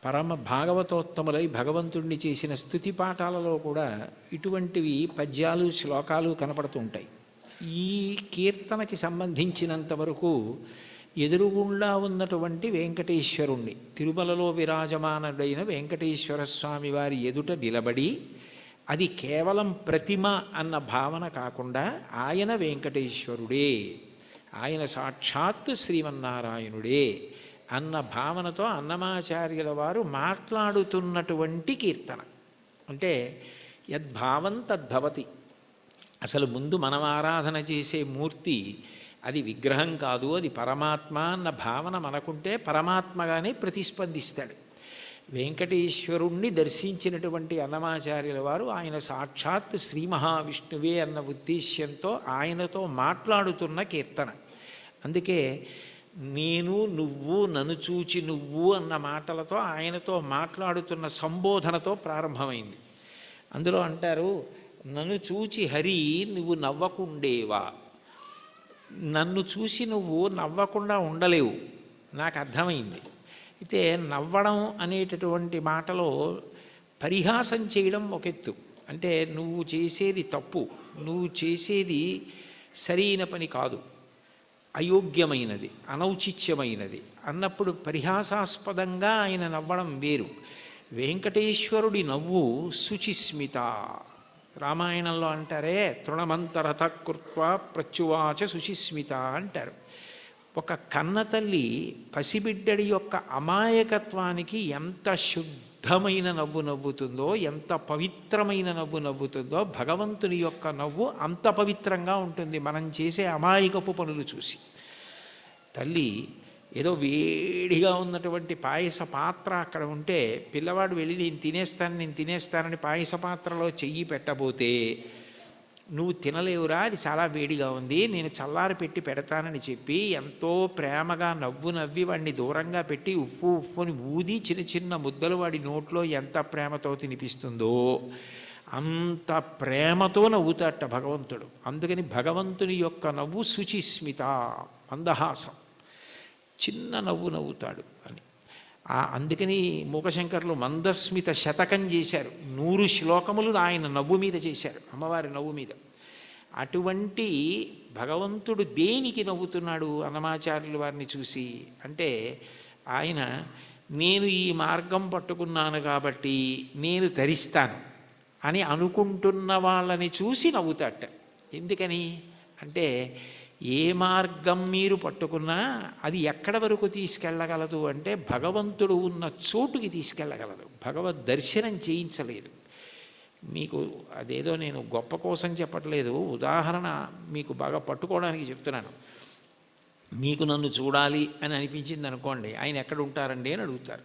పరమ భాగవతోత్తములై భగవంతుణ్ణి చేసిన స్తుతి పాఠాలలో కూడా ఇటువంటివి పద్యాలు శ్లోకాలు కనపడుతుంటాయి. ఈ కీర్తనకి సంబంధించినంత వరకు ఎదురుగుండా ఉన్నటువంటి వెంకటేశ్వరుణ్ణి, తిరుమలలో విరాజమానుడైన వెంకటేశ్వర స్వామి వారి ఎదుట నిలబడి, అది కేవలం ప్రతిమ అన్న భావన కాకుండా ఆయన వెంకటేశ్వరుడే, ఆయన సాక్షాత్తు శ్రీమన్నారాయణుడే అన్న భావనతో అన్నమాచార్యుల వారు మాట్లాడుతున్నటువంటి కీర్తన. అంటే యద్భావం తద్భవతి. అసలు ముందు మనం ఆరాధన చేసే మూర్తి అది విగ్రహం కాదు, అది పరమాత్మ అన్న భావన మనకుంటే పరమాత్మగానే ప్రతిస్పందిస్తాడు. వెంకటేశ్వరుణ్ణి దర్శించినటువంటి అన్నమాచార్యుల వారు ఆయన సాక్షాత్ శ్రీ మహావిష్ణువే అన్న ఉద్దేశ్యంతో ఆయనతో మాట్లాడుతున్న కీర్తన. అందుకే నేను, నువ్వు, నన్ను చూచి నువ్వు అన్న మాటలతో ఆయనతో మాట్లాడుతున్న సంబోధనతో ప్రారంభమైంది. అందులో అంటారు, నన్ను చూచి హరి నువ్వు నవ్వకుండేవా. నన్ను చూసి నువ్వు నవ్వకుండా ఉండలేవు, నాకు అర్థమైంది. అయితే నవ్వడం అనేటటువంటి మాటలో పరిహాసం చేయడం ఒక ఎత్తు. అంటే నువ్వు చేసేది తప్పు, నువ్వు చేసేది సరైన పని కాదు, అయోగ్యమైనది, అనౌచిత్యమైనది అన్నప్పుడు పరిహాసాస్పదంగా ఆయన నవ్వడం వేరు. వెంకటేశ్వరుడి నవ్వు శుచిస్మిత. రామాయణంలో అంటారే, తృణమంతరత కృత్వా ప్రత్యువాచ శుచిస్మిత అంటారు. ఒక కన్నతల్లి పసిబిడ్డడి యొక్క అమాయకత్వానికి ఎంత శుద్ధమైన నవ్వు నవ్వుతుందో, ఎంత పవిత్రమైన నవ్వు నవ్వుతుందో, భగవంతుని యొక్క నవ్వు అంత పవిత్రంగా ఉంటుంది మనం చేసే అమాయకపు పనులు చూసి. తల్లి ఏదో వేడిగా ఉన్నటువంటి పాయస పాత్ర అక్కడ ఉంటే పిల్లవాడు వెళ్ళి నేను తినేస్తానని పాయస పాత్రలో చెయ్యి పెట్టబోతే, నువ్వు తినలేవురా, అది చాలా వేడిగా ఉంది, నేను చల్లారి పెట్టి పెడతానని చెప్పి ఎంతో ప్రేమగా నవ్వి వాడిని దూరంగా పెట్టి ఉప్పుని ఊది చిన్న చిన్న ముద్దలు వాడి నోట్లో ఎంత ప్రేమతో తినిపిస్తుందో అంత ప్రేమతో నవ్వుతాట భగవంతుడు. అందుకని భగవంతుని యొక్క నవ్వు శుచిస్మిత, మందహాసం, చిన్న నవ్వు నవ్వుతాడు అని. అందుకని మూకశంకర్లు మందస్మిత శతకం చేశారు. 100 శ్లోకములు ఆయన నవ్వు మీద చేశారు, అమ్మవారి నవ్వు మీద. అటువంటి భగవంతుడు దేనికి నవ్వుతున్నాడు అన్నమాచార్యుల వారిని చూసి అంటే, ఆయన నేను ఈ మార్గం పట్టుకున్నాను కాబట్టి నేను ధరిస్తాను అని అనుకుంటున్న వాళ్ళని చూసి నవ్వుతాట. ఎందుకని అంటే, ఏ మార్గం మీరు పట్టుకున్నా అది ఎక్కడ వరకు తీసుకెళ్ళగలదు అంటే భగవంతుడు ఉన్న చోటుకి తీసుకెళ్ళగలదు, భగవద్ దర్శనం చేయించలేదు. మీకు అదేదో నేను గొప్ప కోసం చెప్పట్లేదు, ఉదాహరణ మీకు బాగా పట్టుకోవడానికి చెప్తున్నాను. మీకు నన్ను చూడాలి అని అనిపించింది అనుకోండి, ఆయన ఎక్కడ ఉంటారండి అని అడుగుతారు.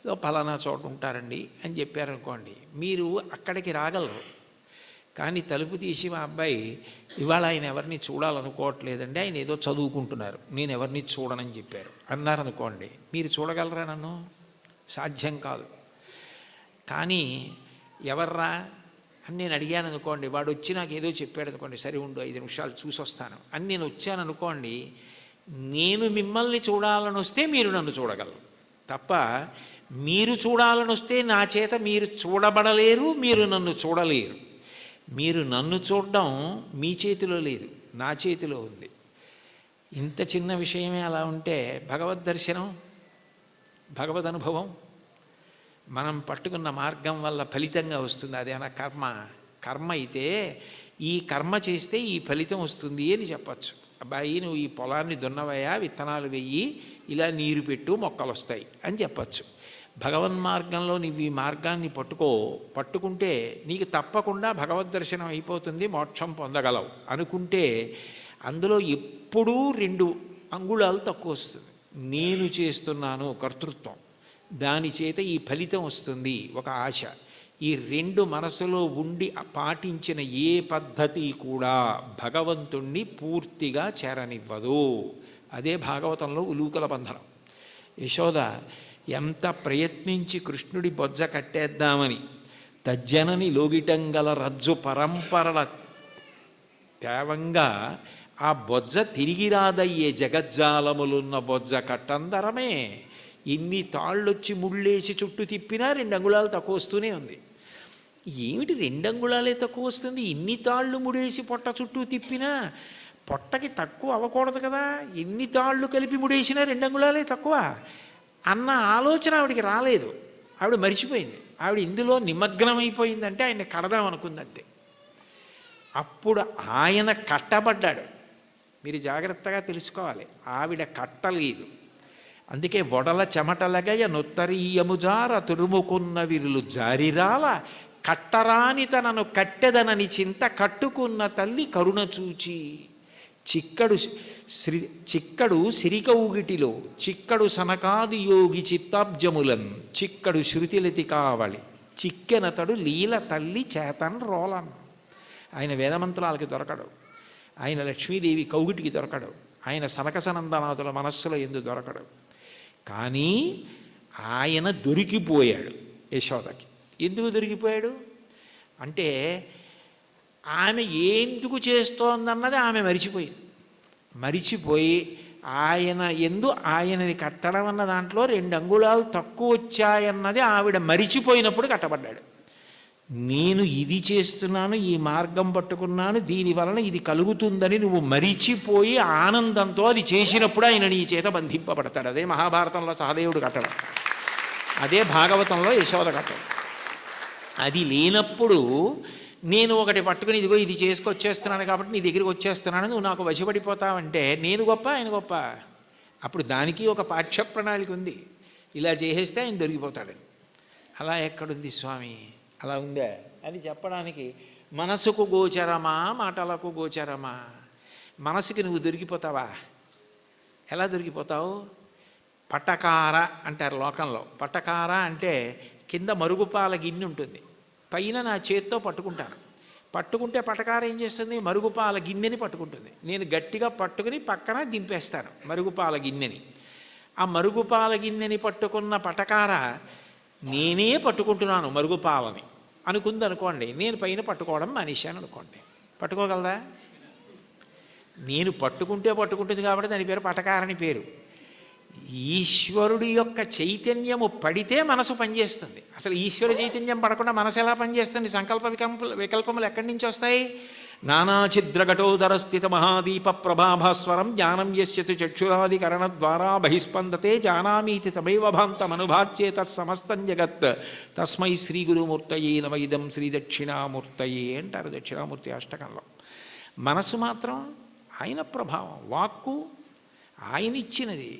ఏదో పలానా చోట ఉంటారండి అని చెప్పారనుకోండి, మీరు అక్కడికి రాగలరు. కానీ తలుపు తీసి మా అబ్బాయి ఇవాళ ఆయన ఎవరిని చూడాలనుకోవట్లేదండి, ఆయన ఏదో చదువుకుంటున్నారు, నేను ఎవరిని చూడనని చెప్పారు అన్నారనుకోండి, మీరు చూడగలరా నన్ను? సాధ్యం కాదు. కానీ ఎవర్రా అని నేను అడిగాను అనుకోండి, వాడు వచ్చి నాకు ఏదో చెప్పాడు అనుకోండి, సరే ఉండు 5 నిమిషాలు చూసి వస్తాను అని నేను వచ్చాను అనుకోండి, నేను మిమ్మల్ని చూడాలని వస్తే మీరు నన్ను చూడగలరు తప్ప, మీరు చూడాలని వస్తే నా చేత మీరు చూడబడలేరు, మీరు నన్ను చూడలేరు. మీరు నన్ను చూడడం మీ చేతిలో లేదు, నా చేతిలో ఉంది. ఇంత చిన్న విషయమే అలా ఉంటే భగవద్ దర్శనం, భగవద్ అనుభవం మనం పట్టుకున్న మార్గం వల్ల ఫలితంగా వస్తుంది. అదేనా కర్మ అయితే ఈ కర్మ చేస్తే ఈ ఫలితం వస్తుంది అని చెప్పచ్చు. అబ్బాయి నువ్వు ఈ పొలాన్ని దున్నవయ్యా, విత్తనాలు వెయ్యి, ఇలా నీరు పెట్టు, మొక్కలు వస్తాయి అని చెప్పచ్చు. భగవన్మార్గంలో నీవు ఈ మార్గాన్ని పట్టుకుంటే నీకు తప్పకుండా భగవద్ దర్శనం అయిపోతుంది, మోక్షం పొందగలవు అనుకుంటే అందులో ఎప్పుడూ 2 అంగుళాలు తక్కువ వస్తుంది. నేను చేస్తున్నాను కర్తృత్వం, దాని చేత ఈ ఫలితం వస్తుంది ఒక ఆశ. ఈ 2 మనసులో ఉండి పాటించిన ఏ పద్ధతి కూడా భగవంతుణ్ణి పూర్తిగా చేరనివ్వదు. అదే భాగవతంలో ఉలూకల బంధనం. యశోద ఎంత ప్రయత్నించి కృష్ణుడి బొజ్జ కట్టేద్దామని తజ్జనని లోగిటంగల రజ్జు పరంపరల తేవంగా ఆ బొజ్జ తిరిగి రాదయ్యే జగజ్జాలములున్న బొజ్జ కట్టందరమే. ఎన్ని తాళ్ళొచ్చి ముళ్ళేసి చుట్టూ తిప్పినా 2 అంగుళాలు తక్కువ వస్తూనే ఉంది. ఏమిటి 2 అంగుళాలే తక్కువ వస్తుంది, ఇన్ని తాళ్ళు ముడేసి పొట్ట చుట్టూ తిప్పినా పొట్టకి తక్కువ అవ్వకూడదు కదా, ఎన్ని తాళ్ళు కలిపి ముడేసినా 2 అంగుళాలే తక్కువ అన్న ఆలోచన ఆవిడికి రాలేదు. ఆవిడ మరిచిపోయింది. ఆవిడ ఇందులో నిమగ్నమైపోయిందంటే ఆయన కడదామనుకుందంతే. అప్పుడు ఆయన కట్టబడ్డాడు. మీరు జాగ్రత్తగా తెలుసుకోవాలి, ఆవిడ కట్టలేదు. అందుకే వడల చెమటలగయ నొత్తరీయముజార తురుముకున్న విరులు జారిరాల కట్టరాని తనను కట్టెదనని చింత కట్టుకున్న తల్లి కరుణ చూచి. చిక్కడు సిరికౌగిటిలో చిక్కడు సనకాది యోగి చిత్తాబ్జములన్ చిక్కడు శృతిలతి కావళి చిక్కెనతడు లీల తల్లి చేతన్ రోలన్. ఆయన వేదమంత్రాలకి దొరకడు, ఆయన లక్ష్మీదేవి కౌగిటికి దొరకడు, ఆయన సనకసనందనాథుల మనస్సులో ఎందు దొరకడు. కానీ ఆయన దొరికిపోయాడు యశోదకి. ఎందుకు దొరికిపోయాడు అంటే ఆమె ఎందుకు చేస్తోందన్నది ఆమె మరిచిపోయి ఆయన ఆయనని కట్టడం అన్న దాంట్లో 2 అంగుళాలు తక్కువ వచ్చాయన్నది ఆవిడ మరిచిపోయినప్పుడు కట్టబడ్డాడు. నేను ఇది చేస్తున్నాను, ఈ మార్గం పట్టుకున్నాను, దీనివలన ఇది కలుగుతుందని నువ్వు మరిచిపోయి ఆనందంతో అది చేసినప్పుడు ఆయన నీ చేత బంధింపబడతాడు. అదే మహాభారతంలో సహదేవుడు కట్టడం, అదే భాగవతంలో యశోద కట్టడం. అది లేనప్పుడు నేను ఒకటి పట్టుకుని ఇదిగో ఇది చేసుకొచ్చేస్తున్నాను కాబట్టి నీ దగ్గరికి వచ్చేస్తున్నాను, నువ్వు నాకు వశపడిపోతావంటే నేను గొప్ప ఆయన గొప్ప. అప్పుడు దానికి ఒక పాఠ్య ప్రణాళిక ఉంది, ఇలా చేసేస్తే ఆయన దొరికిపోతాడని. అలా ఎక్కడుంది స్వామి, అలా ఉందా అని చెప్పడానికి మనసుకు గోచరమా మాటలకు గోచరమా? మనసుకి నువ్వు దొరికిపోతావా? ఎలా దొరికిపోతావు? పటకార అంటారు లోకంలో. పటకార అంటే కింద మరుగుపాల గిన్నె ఉంటుంది, పైన నా చేత్తో పట్టుకుంటే పటకార ఏం చేస్తుంది? మరుగుపాల గిన్నెని పట్టుకుంటుంది. నేను గట్టిగా పట్టుకుని పక్కన దింపేస్తాను మరుగుపాల గిన్నెని. ఆ మరుగుపాల గిన్నెని పట్టుకున్న పటకార నేనే పట్టుకుంటున్నాను మరుగుపాలని అనుకుంది అనుకోండి, నేను పైన పట్టుకోవడం మానేశాను అనుకోండి, పట్టుకోగలదా? నేను పట్టుకుంటుంది కాబట్టి దాని పేరు పటకారని పేరు. ఈశ్వరుడి యొక్క చైతన్యము పడితే మనసు పనిచేస్తుంది. అసలు ఈశ్వర చైతన్యం పడకుండా మనసు ఎలా పనిచేస్తుంది? సంకల్ప వికల్పములు ఎక్కడి నుంచి వస్తాయి? నానాఛిద్రఘటోదర స్థిత మహాదీప ప్రభాభాస్వరం జ్ఞానం యస్యతు చక్షురాదికరణ ద్వారా బహిస్పందతే జానామీతి తమైవ భాంతమనుభాచ్యే తత్సమస్తం జగత్ తస్మై శ్రీ గురుమూర్తయే నమ ఇదం శ్రీ దక్షిణామూర్తయే అంటారు దక్షిణామూర్తి అష్టకంలో. మనసు మాత్రం ఆయన ప్రభావం, వాక్కు ఆయన ఇచ్చినది.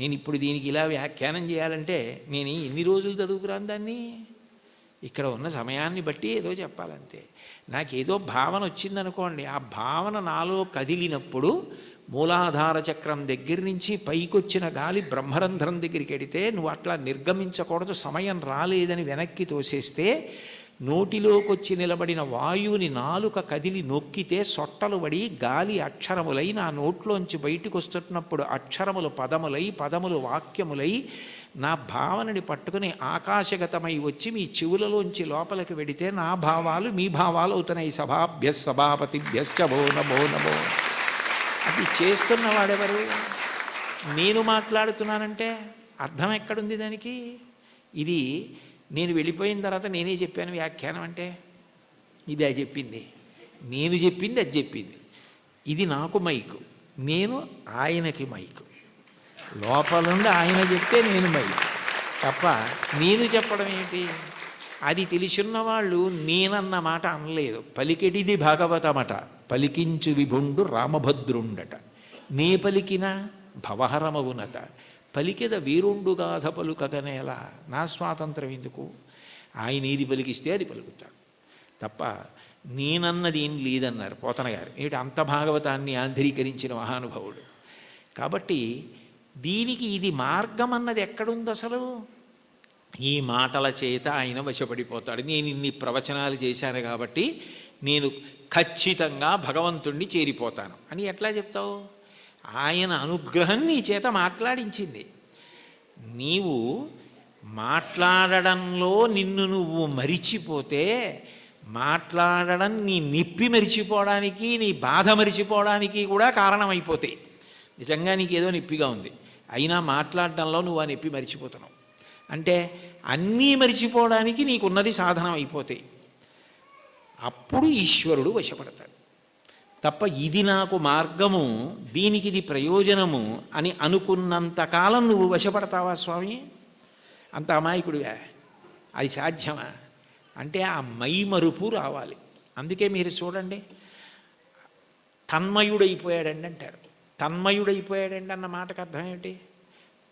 నేను ఇప్పుడు దీనికి ఇలా వ్యాఖ్యానం చేయాలంటే నేను ఎన్ని రోజులు చదువుకురాను దాన్ని? ఇక్కడ ఉన్న సమయాన్ని బట్టి ఏదో చెప్పాలంతే. నాకేదో భావన వచ్చిందనుకోండి, ఆ భావన నాలో కదిలినప్పుడు మూలాధార చక్రం దగ్గర నుంచి పైకొచ్చిన గాలి బ్రహ్మరంధ్రం దగ్గరికి వెడితే నువ్వు అట్లా నిర్గమించకూడదు, సమయం రాలేదని వెనక్కి తోసేస్తే నోటిలోకి వచ్చి నిలబడిన వాయువుని నాలుక కదిలి నొక్కితే సొట్టలు పడి గాలి అక్షరములై నా నోట్లోంచి బయటకు వస్తున్నప్పుడు అక్షరములు పదములై పదములు వాక్యములై నా భావనని పట్టుకుని ఆకాశగతమై వచ్చి మీ చెవులలోంచి లోపలికి వెడితే నా భావాలు మీ భావాలు అవుతున్నాయి. సభాభ్య సభాపతిభ్యశ్చ భో నమో నమో. అది చేస్తున్నవాడెవరు? నేను మాట్లాడుతున్నానంటే అర్థం ఎక్కడుంది దానికి? ఇది నేను వెళ్ళిపోయిన తర్వాత నేనే చెప్పాను వ్యాఖ్యానం అంటే ఇది అది చెప్పింది, నేను చెప్పింది అది చెప్పింది. ఇది నాకు మైకు, నేను ఆయనకి మైకు. లోపల నుండి ఆయన చెప్తే నేను మైకు తప్ప నేను చెప్పడం ఏంటి? అది తెలిసిన వాళ్ళు నేనన్న మాట అనలేదు. పలికెడిది భాగవతమట, పలికించు విభుండు రామభద్రుండట. నే పలికిన భవహరమగునత, పలికెద వీరుండుగాథ పలుకగనేలా. నా స్వాతంత్రం ఎందుకు? ఆయన ఏది పలికిస్తే అది పలుకుతాడు తప్ప నేనన్నది ఏం లేదన్నారు పోతన గారు. ఏమిటి అంత భాగవతాన్ని ఆంధ్రీకరించిన మహానుభావుడు. కాబట్టి దీనికి ఇది మార్గం అన్నది ఎక్కడుంది అసలు? ఈ మాటల చేత ఆయన వశపడిపోతాడు. నేను ఇన్ని ప్రవచనాలు చేశాను కాబట్టి నేను ఖచ్చితంగా భగవంతుణ్ణి చేరిపోతాను అని ఎట్లా చెప్తావు? ఆయన అనుగ్రహం నీ చేత మాట్లాడించింది. నీవు మాట్లాడడంలో నిన్ను నువ్వు మరిచిపోతే మాట్లాడడం నీ నిప్పి మరిచిపోవడానికి నీ బాధ మరిచిపోవడానికి కూడా కారణమైపోతాయి. నిజంగా నీకేదో నిప్పిగా ఉంది, అయినా మాట్లాడడంలో నువ్వు ఆ నొప్పి మరిచిపోతున్నావు. అంటే అన్నీ మరిచిపోవడానికి నీకున్నది సాధనం అయిపోతాయి. అప్పుడు ఈశ్వరుడు వశపడతాడు తప్ప ఇది నాకు మార్గము, దీనికి ఇది ప్రయోజనము అని అనుకున్నంతకాలం నువ్వు వశపడతావా స్వామి? అంత అమాయకుడివా? అది సాధ్యమా? అంటే ఆ మైమరుపు రావాలి. అందుకే మీరు చూడండి, తన్మయుడైపోయాడండి అంటారు. తన్మయుడైపోయాడండి అన్న మాటకు అర్థం ఏమిటి?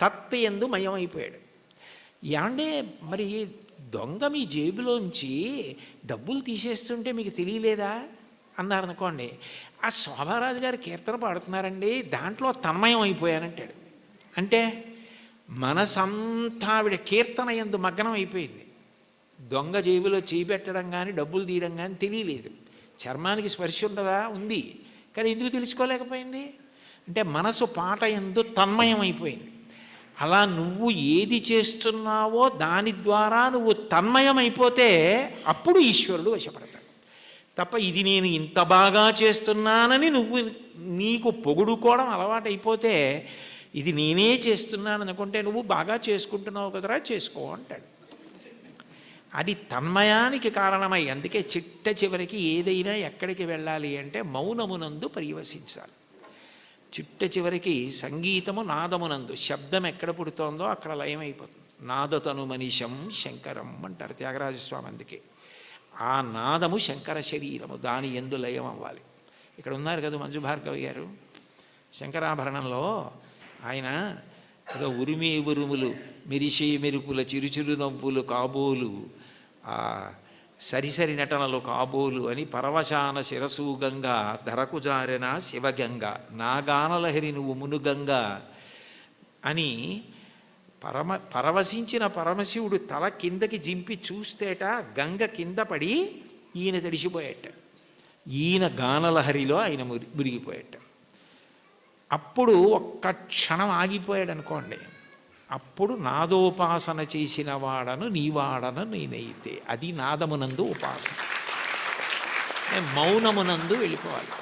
తత్ యందు మయమైపోయాడు. ఏమంటే మరి దొంగ మీ జేబులోంచి డబ్బులు తీసేస్తుంటే మీకు తెలియలేదా అన్నారనుకోండి, ఆ శోభారాజు గారు కీర్తన పాడుతున్నారండి, దాంట్లో తన్మయం అయిపోయానంటాడు. అంటే మనసంతా ఆవిడ కీర్తన యందు మగ్నం అయిపోయింది. దొంగ జేబులో చేయి పెట్టడం కానీ డబ్బులు తీయడం కానీ తెలియలేదు. చర్మానికి స్పర్శ ఉండదా? ఉంది. కానీ ఎందుకు తెలుసుకోలేకపోయింది? అంటే మనసు పాట యందు తన్మయం అయిపోయింది. అలా నువ్వు ఏది చేస్తున్నావో దాని ద్వారా నువ్వు తన్మయమైపోతే అప్పుడు ఈశ్వరుడు వశపడతాడు. తప్ప ఇది నేను ఇంత బాగా చేస్తున్నానని నువ్వు నీకు పొగుడుకోవడం అలవాటైపోతే, ఇది నేనే చేస్తున్నాను అనుకుంటే నువ్వు బాగా చేసుకుంటున్నావు కదరా, చేసుకో అంటాడు. అది తన్మయానికి కారణమై, అందుకే చిట్ట చివరికి ఏదైనా ఎక్కడికి వెళ్ళాలి అంటే మౌనమునందు పర్యవసించాలి. చిట్ట చివరికి సంగీతము నాదమునందు, శబ్దం ఎక్కడ పుడుతోందో అక్కడ లయమైపోతుంది. నాదతను మనిషం శంకరం అంటారు త్యాగరాజస్వామి. అందుకే ఆ నాదము శంకర శరీరము, దాని యందు లయం అవ్వాలి. ఇక్కడ ఉన్నారు కదా మంజు భార్గవి గారు, శంకరాభరణంలో ఆయన ఏదో ఉరిమి ఉరుములు మెరిసే మెరుపుల చిరుచిరు నవ్వులు కాబోలు, సరిసరి నటనలు కాబోలు అని పరవశాన శిరసూగంగా ధరకు జారెన శివగంగ నాగానలహరి నువ్వు మునుగంగా అని పరవశించిన పరమశివుడు తల కిందకి జింపి చూస్తేట గంగ కింద పడి ఈయన తడిసిపోయేట. ఈయన గానలహరిలో ఆయన మురిగిపోయేట. అప్పుడు ఒక్క క్షణం ఆగిపోయాడు అనుకోండి, అప్పుడు నాదోపాసన చేసిన వాడను నీవాడను నేనైతే, అది నాదమునందు ఉపాసన. మౌనమునందు వెళ్ళిపోవాలి.